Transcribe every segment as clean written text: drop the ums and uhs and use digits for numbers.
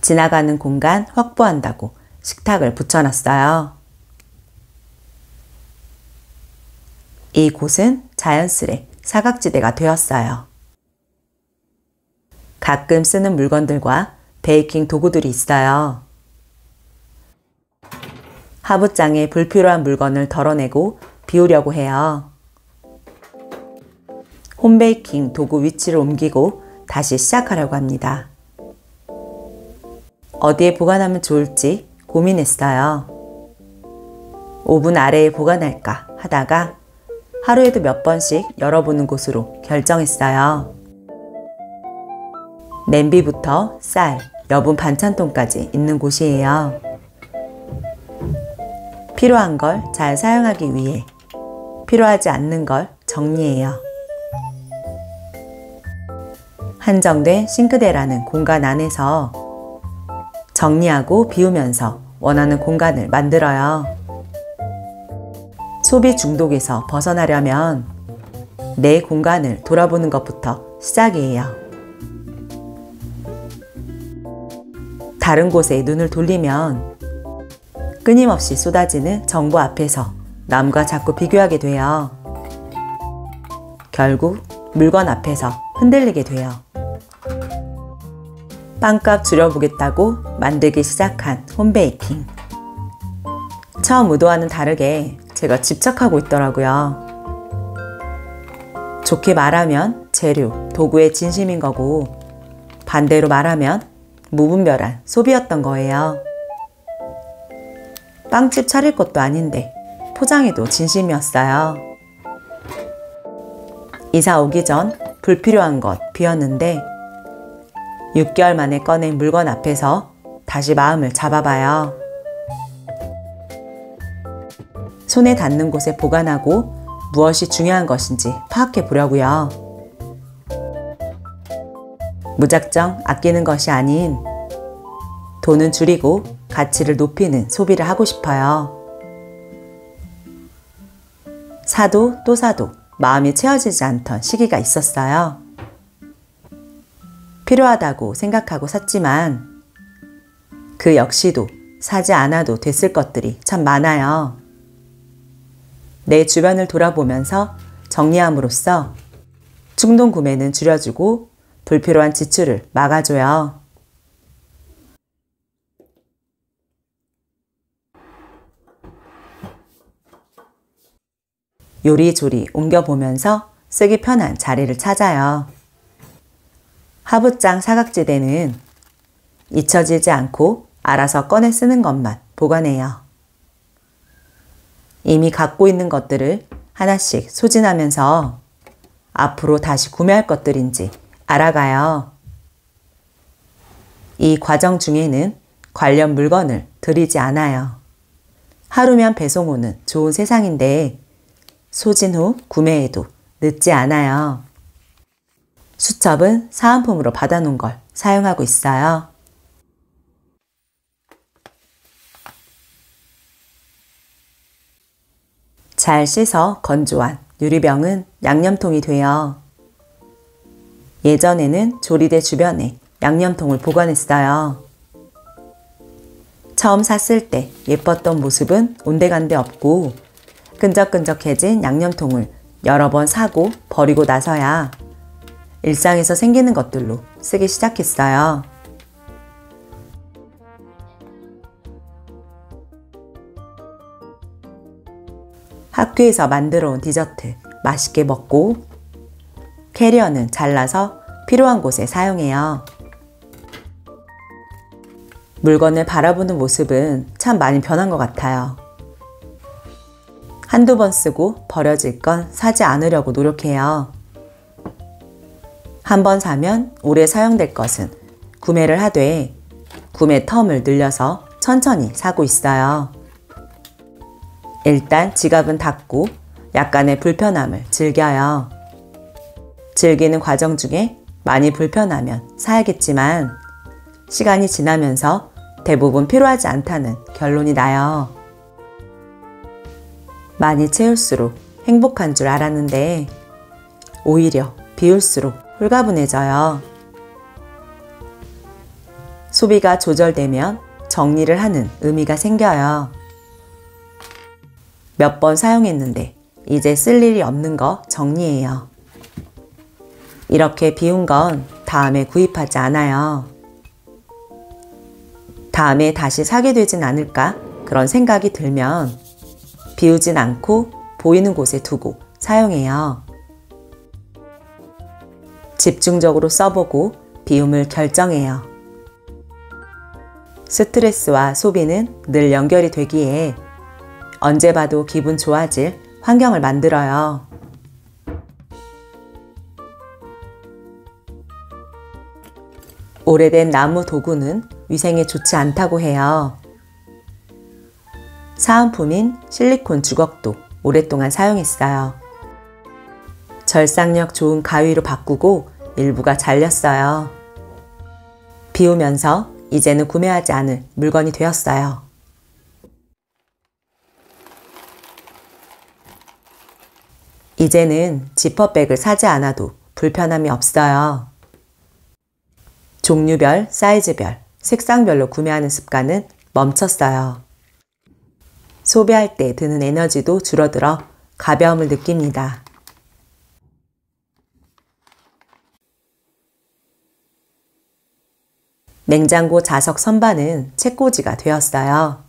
지나가는 공간 확보한다고 식탁을 붙여놨어요. 이곳은 자연스레 사각지대가 되었어요. 가끔 쓰는 물건들과 베이킹 도구들이 있어요. 하부장에 불필요한 물건을 덜어내고 비우려고 해요. 홈베이킹 도구 위치를 옮기고 다시 시작하려고 합니다. 어디에 보관하면 좋을지 고민했어요. 오븐 아래에 보관할까 하다가 하루에도 몇 번씩 열어보는 곳으로 결정했어요. 냄비부터 쌀, 여분 반찬통까지 있는 곳이에요. 필요한 걸 잘 사용하기 위해 필요하지 않는 걸 정리해요. 한정된 싱크대라는 공간 안에서 정리하고 비우면서 원하는 공간을 만들어요. 소비 중독에서 벗어나려면 내 공간을 돌아보는 것부터 시작이에요. 다른 곳에 눈을 돌리면 끊임없이 쏟아지는 정보 앞에서 남과 자꾸 비교하게 돼요. 결국 물건 앞에서 흔들리게 돼요. 빵값 줄여보겠다고 만들기 시작한 홈베이킹. 처음 의도와는 다르게 제가 집착하고 있더라고요. 좋게 말하면 재료, 도구의 진심인 거고 반대로 말하면 무분별한 소비였던 거예요. 빵집 차릴 것도 아닌데 포장에도 진심이었어요. 이사 오기 전 불필요한 것 비웠는데 6개월 만에 꺼낸 물건 앞에서 다시 마음을 잡아봐요. 손에 닿는 곳에 보관하고 무엇이 중요한 것인지 파악해 보려고요. 무작정 아끼는 것이 아닌 돈은 줄이고 가치를 높이는 소비를 하고 싶어요. 사도 또 사도 마음이 채워지지 않던 시기가 있었어요. 필요하다고 생각하고 샀지만 그 역시도 사지 않아도 됐을 것들이 참 많아요. 내 주변을 돌아보면서 정리함으로써 충동 구매는 줄여주고 불필요한 지출을 막아줘요. 요리조리 옮겨보면서 쓰기 편한 자리를 찾아요. 하부장 사각지대는 잊혀지지 않고 알아서 꺼내 쓰는 것만 보관해요. 이미 갖고 있는 것들을 하나씩 소진하면서 앞으로 다시 구매할 것들인지 알아가요. 이 과정 중에는 관련 물건을 들이지 않아요. 하루면 배송 오는 좋은 세상인데 소진 후 구매해도 늦지 않아요. 수첩은 사은품으로 받아놓은 걸 사용하고 있어요. 잘 씻어 건조한 유리병은 양념통이 돼요. 예전에는 조리대 주변에 양념통을 보관했어요. 처음 샀을 때 예뻤던 모습은 온데간데 없고 끈적끈적해진 양념통을 여러 번 사고 버리고 나서야 일상에서 생기는 것들로 쓰기 시작했어요. 학교에서 만들어 온 디저트 맛있게 먹고 캐리어는 잘라서 필요한 곳에 사용해요. 물건을 바라보는 모습은 참 많이 변한 것 같아요. 한두 번 쓰고 버려질 건 사지 않으려고 노력해요. 한 번 사면 오래 사용될 것은 구매를 하되 구매 텀을 늘려서 천천히 사고 있어요. 일단 지갑은 닫고 약간의 불편함을 즐겨요. 즐기는 과정 중에 많이 불편하면 사야겠지만 시간이 지나면서 대부분 필요하지 않다는 결론이 나요. 많이 채울수록 행복한 줄 알았는데 오히려 비울수록 홀가분해져요. 소비가 조절되면 정리를 하는 의미가 생겨요. 몇 번 사용했는데 이제 쓸 일이 없는 거 정리해요. 이렇게 비운 건 다음에 구입하지 않아요. 다음에 다시 사게 되진 않을까 그런 생각이 들면 비우진 않고 보이는 곳에 두고 사용해요. 집중적으로 써보고 비움을 결정해요. 스트레스와 소비는 늘 연결이 되기에 언제 봐도 기분 좋아질 환경을 만들어요. 오래된 나무 도구는 위생에 좋지 않다고 해요. 사은품인 실리콘 주걱도 오랫동안 사용했어요. 절삭력 좋은 가위로 바꾸고 일부가 잘렸어요. 비우면서 이제는 구매하지 않을 물건이 되었어요. 이제는 지퍼백을 사지 않아도 불편함이 없어요. 종류별, 사이즈별, 색상별로 구매하는 습관은 멈췄어요. 소비할 때 드는 에너지도 줄어들어 가벼움을 느낍니다. 냉장고 자석 선반은 책꽂이가 되었어요.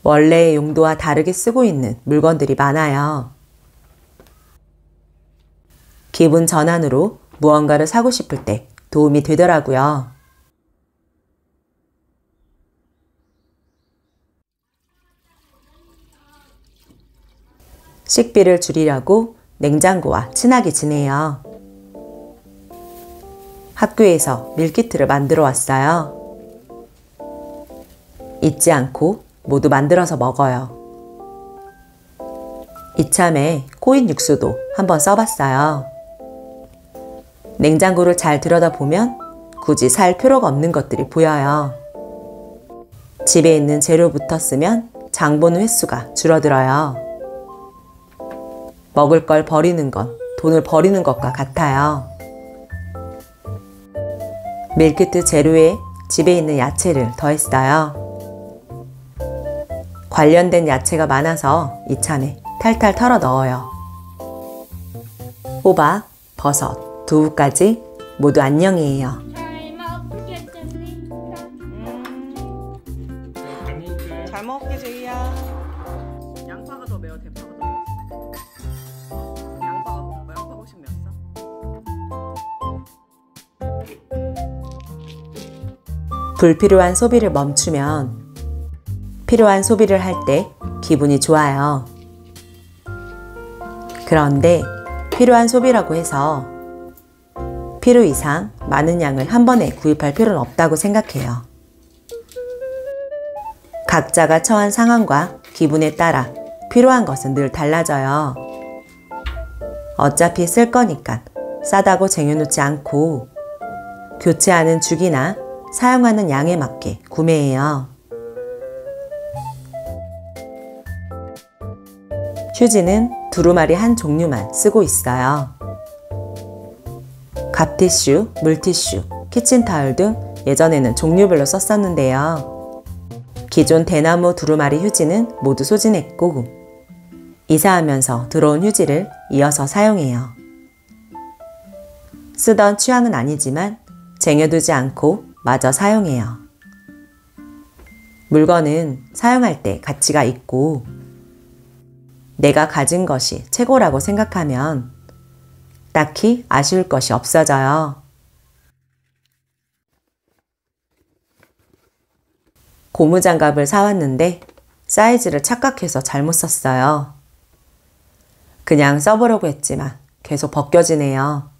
원래의 용도와 다르게 쓰고 있는 물건들이 많아요. 기분 전환으로 무언가를 사고 싶을 때 도움이 되더라고요. 식비를 줄이려고 냉장고와 친하게 지내요. 학교에서 밀키트를 만들어 왔어요. 잊지 않고 모두 만들어서 먹어요. 이참에 코인 육수도 한번 써봤어요. 냉장고를 잘 들여다보면 굳이 살 필요가 없는 것들이 보여요. 집에 있는 재료부터 쓰면 장 보는 횟수가 줄어들어요. 먹을 걸 버리는 건 돈을 버리는 것과 같아요. 밀키트 재료에 집에 있는 야채를 더했어요. 관련된 야채가 많아서 이참에 탈탈 털어 넣어요. 호박, 버섯, 두부까지 모두 안녕이에요. 잘 먹게 제이야. 양파가 더 매워, 대파가 더 매워? 양파가 훨씬 매웠어? 불필요한 소비를 멈추면 필요한 소비를 할 때 기분이 좋아요. 그런데 필요한 소비라고 해서 필요 이상 많은 양을 한 번에 구입할 필요는 없다고 생각해요. 각자가 처한 상황과 기분에 따라 필요한 것은 늘 달라져요. 어차피 쓸 거니까 싸다고 쟁여놓지 않고 교체하는 주기나 사용하는 양에 맞게 구매해요. 휴지는 두루마리 한 종류만 쓰고 있어요. 갑티슈, 물티슈, 키친타월 등 예전에는 종류별로 썼었는데요. 기존 대나무 두루마리 휴지는 모두 소진했고 이사하면서 들어온 휴지를 이어서 사용해요. 쓰던 취향은 아니지만 쟁여두지 않고 마저 사용해요. 물건은 사용할 때 가치가 있고 내가 가진 것이 최고라고 생각하면 딱히 아쉬울 것이 없어져요. 고무장갑을 사왔는데 사이즈를 착각해서 잘못 샀어요. 그냥 써보려고 했지만 계속 벗겨지네요.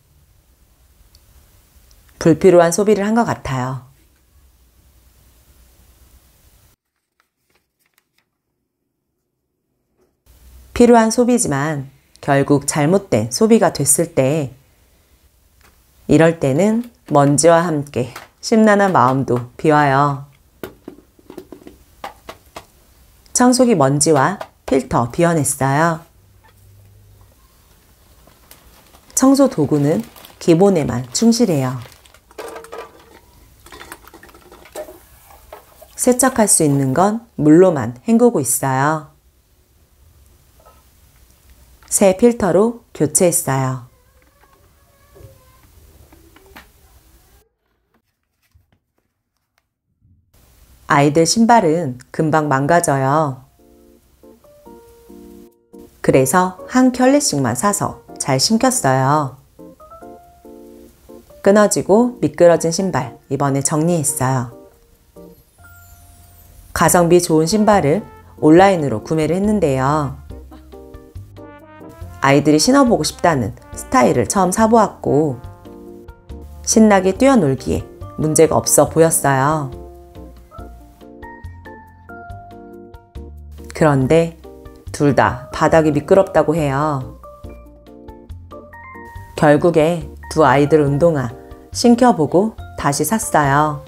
불필요한 소비를 한 것 같아요. 필요한 소비지만 결국 잘못된 소비가 됐을 때 이럴 때는 먼지와 함께 심란한 마음도 비와요. 청소기 먼지와 필터 비워냈어요. 청소 도구는 기본에만 충실해요. 세척할 수 있는 건 물로만 헹구고 있어요. 새 필터로 교체했어요. 아이들 신발은 금방 망가져요. 그래서 한 켤레씩만 사서 잘 신겼어요. 끊어지고 미끄러진 신발 이번에 정리했어요. 가성비 좋은 신발을 온라인으로 구매를 했는데요. 아이들이 신어보고 싶다는 스타일을 처음 사보았고 신나게 뛰어놀기에 문제가 없어 보였어요. 그런데 둘 다 바닥이 미끄럽다고 해요. 결국에 두 아이들 운동화 신겨보고 다시 샀어요.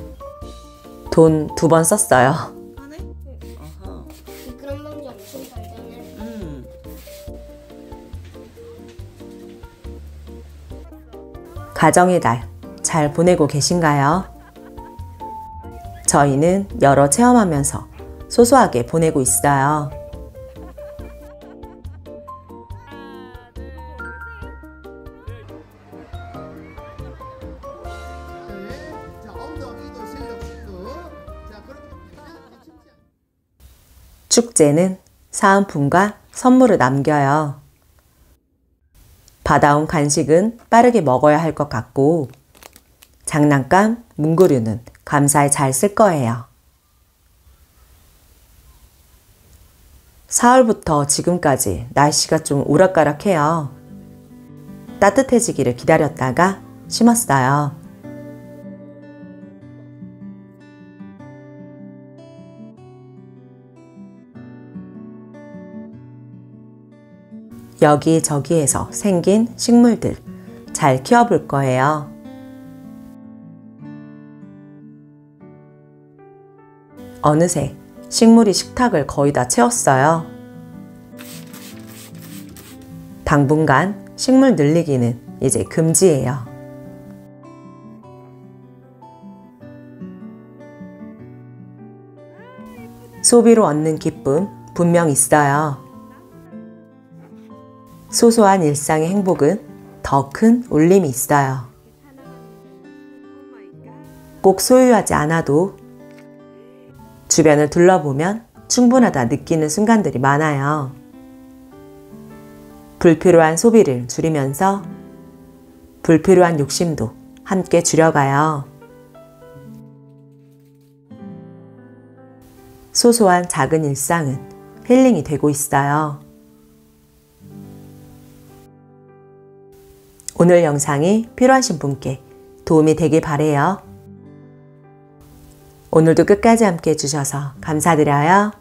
돈 2번 썼어요. 하네? 아하. 미끄럼 방지 엄청 잘 되네. 가정의 달 잘 보내고 계신가요? 저희는 여러 체험하면서 소소하게 보내고 있어요. 축제는 사은품과 선물을 남겨요. 받아온 간식은 빠르게 먹어야 할 것 같고 장난감, 문구류는 감사히 잘 쓸 거예요. 4월부터 지금까지 날씨가 좀 오락가락해요. 따뜻해지기를 기다렸다가 심었어요. 여기저기에서 생긴 식물들 잘 키워볼 거예요. 어느새 식물이 식탁을 거의 다 채웠어요. 당분간 식물 늘리기는 이제 금지예요. 소비로 얻는 기쁨 분명 있어요. 소소한 일상의 행복은 더 큰 울림이 있어요. 꼭 소유하지 않아도 주변을 둘러보면 충분하다 느끼는 순간들이 많아요. 불필요한 소비를 줄이면서 불필요한 욕심도 함께 줄여가요. 소소한 작은 일상은 힐링이 되고 있어요. 오늘 영상이 필요하신 분께 도움이 되길 바래요. 오늘도 끝까지 함께 해주셔서 감사드려요.